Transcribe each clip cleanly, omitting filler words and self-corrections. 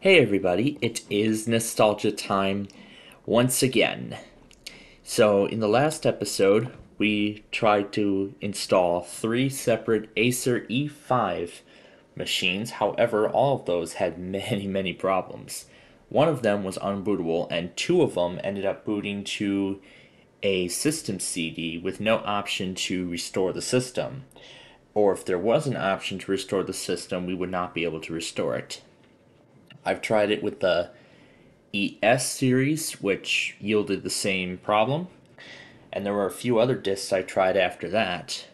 Hey everybody, it is nostalgia time once again. So, in the last episode, we tried to install three separate Acer E5 machines. However, all of those had many problems. One of them was unbootable, and two of them ended up booting to a system CD with no option to restore the system. Or if there was an option to restore the system, we would not be able to restore it. I've tried it with the ES series, which yielded the same problem, and there were a few other discs I tried after that.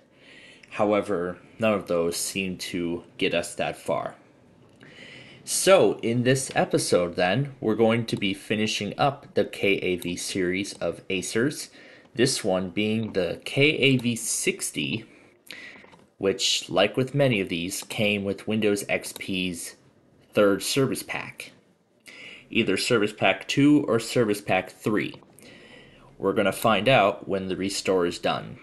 However, none of those seemed to get us that far. So, in this episode, then, we're going to be finishing up the KAV series of Acers, this one being the KAV 60, which, like with many of these, came with Windows XP's third service pack. Either Service Pack 2 or Service Pack 3. We're going to find out when the restore is done.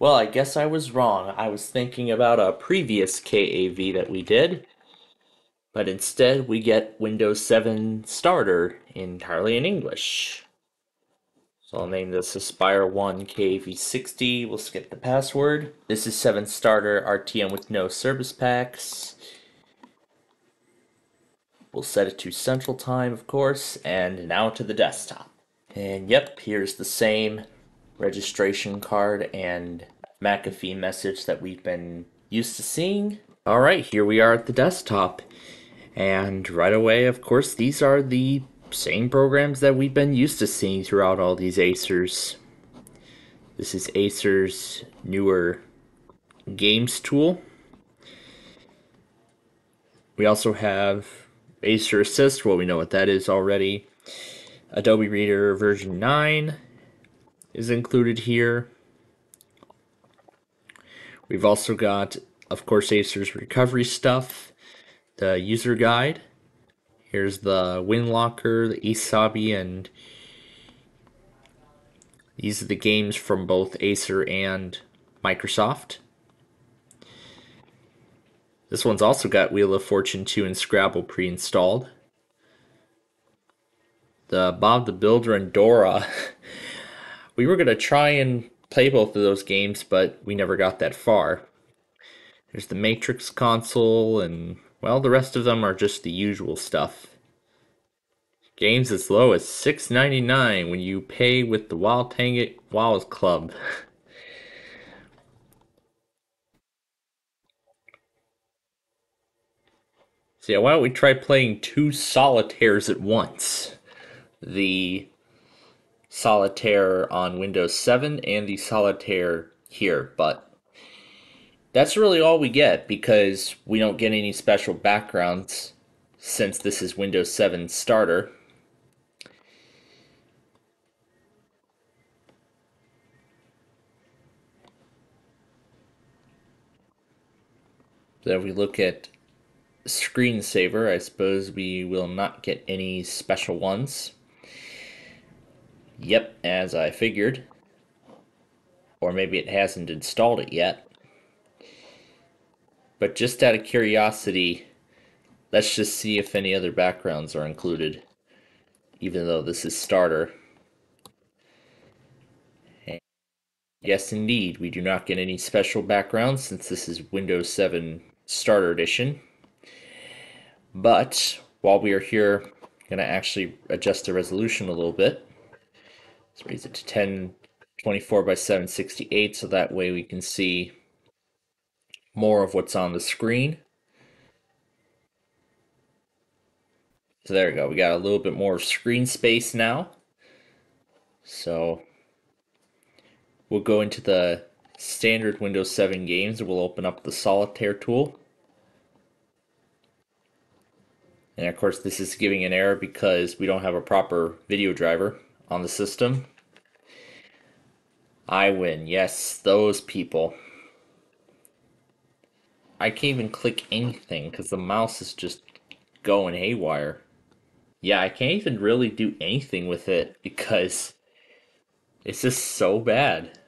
Well, I guess I was wrong. I was thinking about a previous KAV that we did, but instead we get Windows 7 Starter entirely in English. So I'll name this Aspire 1 KAV 60. We'll skip the password. This is 7 Starter RTM with no service packs. We'll set it to Central Time, of course, and now to the desktop. And yep, here's the same registration card and McAfee message that we've been used to seeing. Alright, here we are at the desktop. And right away, of course, these are the same programs that we've been used to seeing throughout all these Acers. This is Acer's newer games tool. We also have Acer Assist, well, we know what that is already. Adobe Reader version 9 is included here. We've also got, of course, Acer's recovery stuff, the user guide. Here's the WinLocker, the Isabi, and these are the games from both Acer and Microsoft. This one's also got Wheel of Fortune 2 and Scrabble pre-installed. The Bob the Builder and Dora. We were going to try and play both of those games, but we never got that far. There's the Matrix console, and, well, the rest of them are just the usual stuff. Games as low as $6.99 when you pay with the Wild Tanget Wows Club. So yeah, why don't we try playing two solitaires at once? The solitaire on Windows 7 and the solitaire here, but that's really all we get because we don't get any special backgrounds since this is Windows 7 starter. So if we look at screensaver, I suppose we will not get any special ones. Yep, as I figured. Or maybe it hasn't installed it yet. But just out of curiosity, let's just see if any other backgrounds are included, even though this is starter. And yes, indeed, we do not get any special backgrounds since this is Windows 7 Starter Edition. But while we are here, I'm going to actually adjust the resolution a little bit. Let's raise it to 1024 by 768 so that way we can see more of what's on the screen. So there we go. We got a little bit more screen space now. So we'll go into the standard Windows 7 games and we'll open up the solitaire tool. And of course this is giving an error because we don't have a proper video driver on the system. I win. Yes, those people. I can't even click anything because the mouse is just going haywire. Yeah, I can't even really do anything with it because it's just so bad.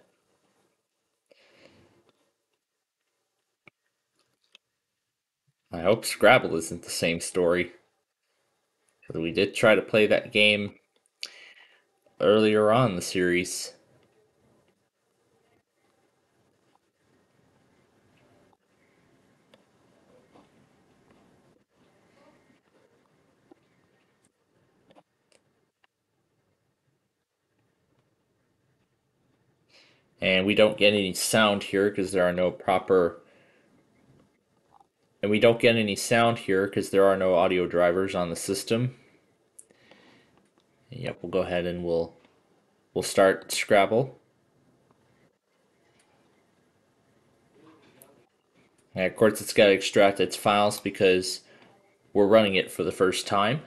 I hope Scrabble isn't the same story. We did try to play that game earlier on in the series. And we don't get any sound here because there are no proper. And we don't get any sound here because there are no audio drivers on the system. Yep, we'll go ahead and we'll start Scrabble. And of course, it's got to extract its files because we're running it for the first time.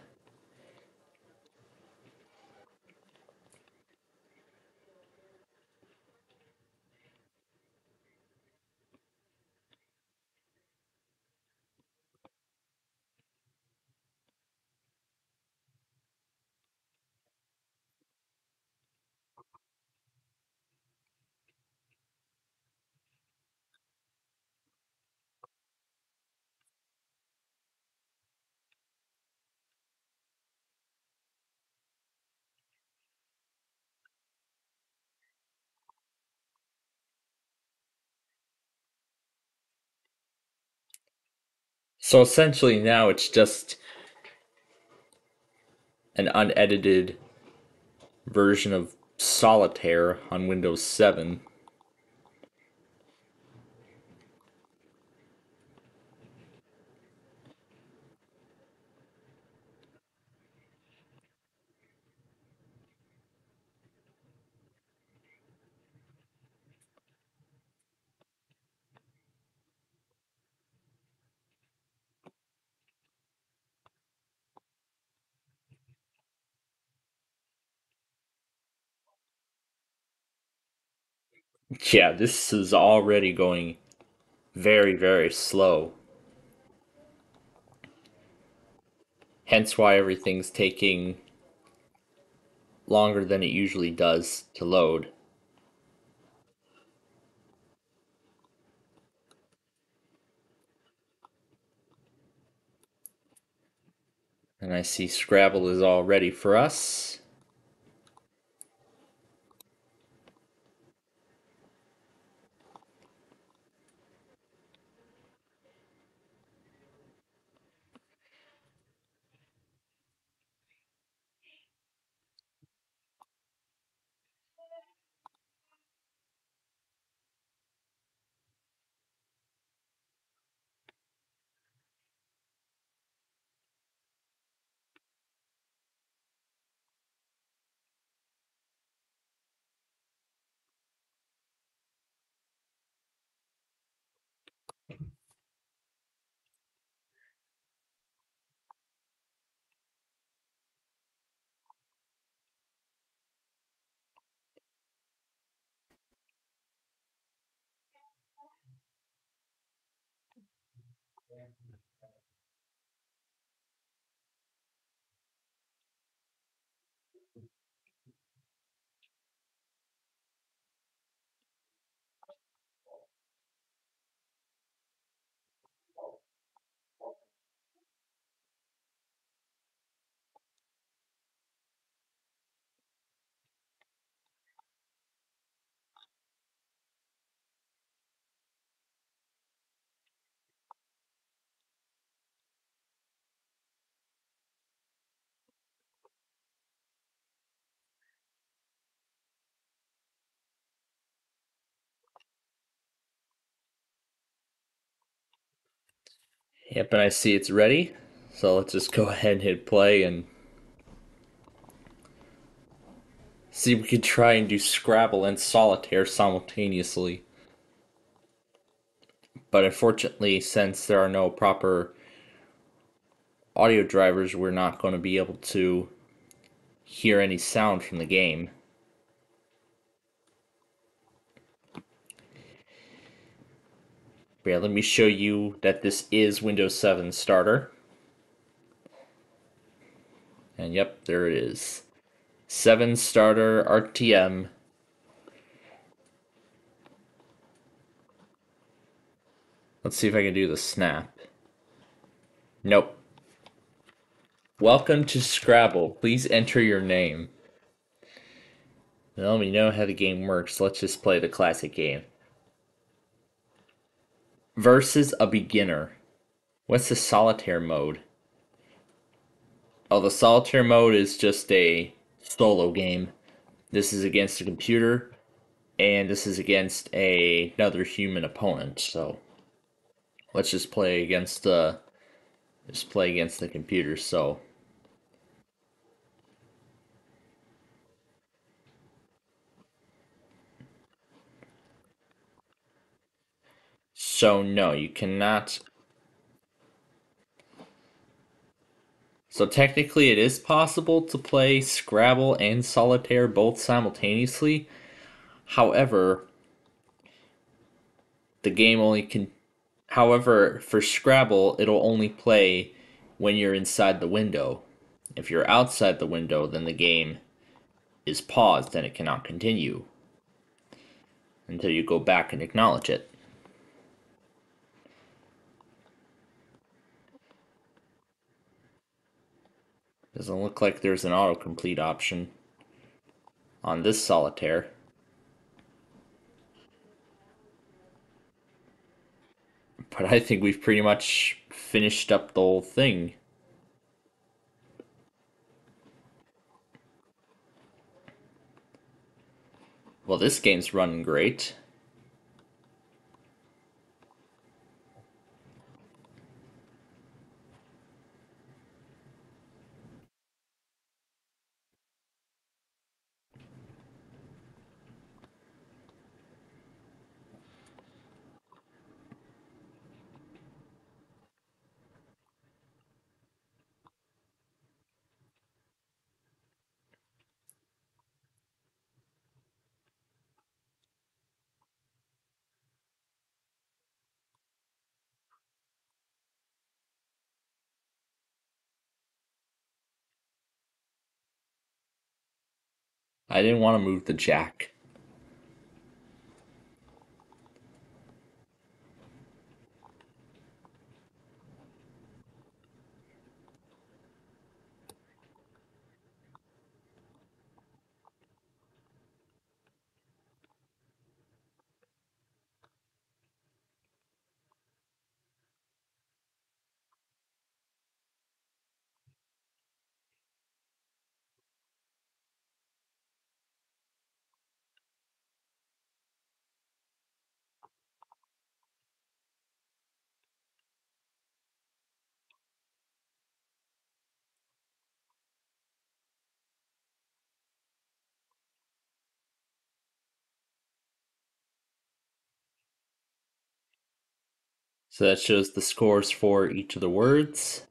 So essentially, now it's just an unedited version of Solitaire on Windows 7. Yeah, this is already going very, very slow. Hence why everything's taking longer than it usually does to load. And I see Scrabble is all ready for us. Yep, and I see it's ready. So let's just go ahead and hit play and see if we can try and do Scrabble and Solitaire simultaneously. But unfortunately, since there are no proper audio drivers, we're not going to be able to hear any sound from the game. But yeah, let me show you that this is Windows 7 Starter. And yep, there it is. 7 Starter RTM. Let's see if I can do the snap. Nope. Welcome to Scrabble. Please enter your name. Well, we know how the game works. Let's just play the classic game. Versus a beginner. What's the solitaire mode? Oh, the solitaire mode is just a solo game. This is against a computer, and this is against another human opponent. So let's just play against the computer. So no, you cannot. So technically, it is possible to play Scrabble and Solitaire both simultaneously. However, the game only can. However, for Scrabble, it'll only play when you're inside the window. If you're outside the window, then the game is paused and it cannot continue until you go back and acknowledge it. Doesn't look like there's an autocomplete option on this Solitaire. But I think we've pretty much finished up the whole thing. Well, this game's running great. I didn't want to move the jack. So that shows the scores for each of the words.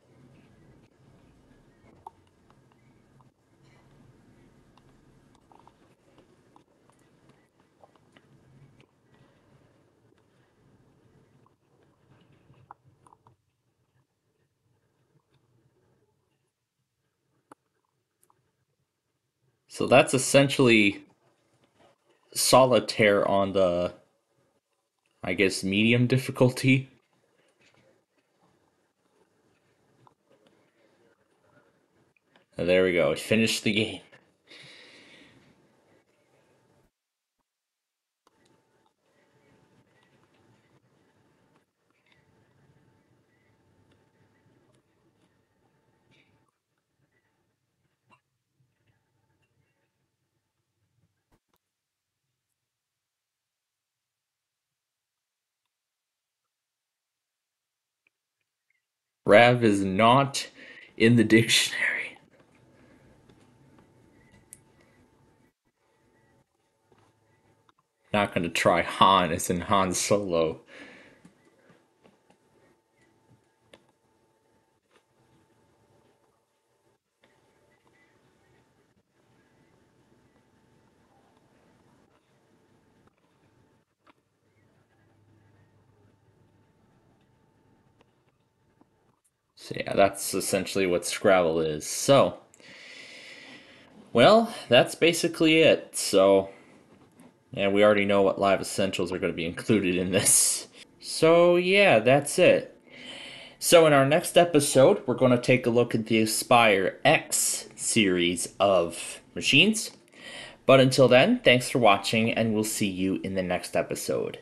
So that's essentially solitaire on the, I guess, medium difficulty. There we go. We finished the game. Rav is not in the dictionary. Not gonna try Han as in Han Solo. So yeah, that's essentially what Scrabble is. So, well, that's basically it. So, yeah, we already know what live essentials are going to be included in this. So, yeah, that's it. So, in our next episode, we're going to take a look at the Aspire X series of machines. But until then, thanks for watching, and we'll see you in the next episode.